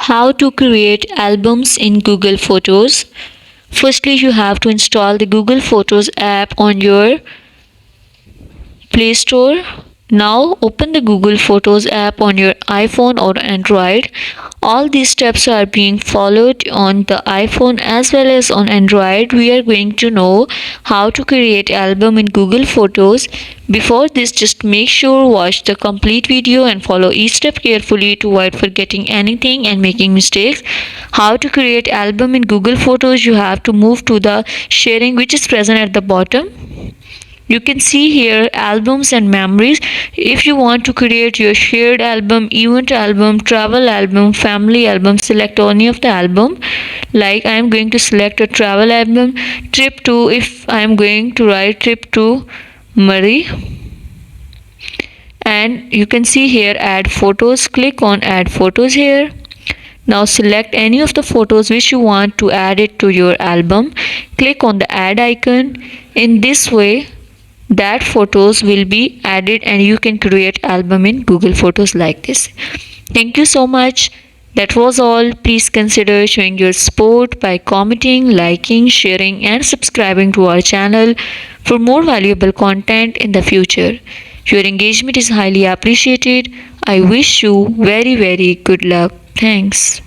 How to create albums in Google Photos. Firstly, you have to install the Google Photos app on your Play Store. Now open the Google Photos app on your iPhone or Android. All these steps are being followed on the iPhone as well as on Android. We are going to know how to create album in Google Photos. Before this, just make sure watch the complete video and follow each step carefully to avoid forgetting anything and making mistakes. How to create album in Google Photos, you have to move to the sharing which is present at the bottom. You can see here albums and memories. If you want to create your shared album, event album, travel album, family album, select any of the album. Like I am going to select a travel album, trip to, if I am going to write trip to Murray. And you can see here add photos. Click on add photos here. Now select any of the photos which you want to add it to your album. Click on the add icon. In this way, that photos will be added and you can create album in Google Photos like this. Thank you so much. That was all. Please consider showing your support by commenting, liking, sharing and subscribing to our channel for more valuable content in the future. Your engagement is highly appreciated. I wish you very good luck. Thanks.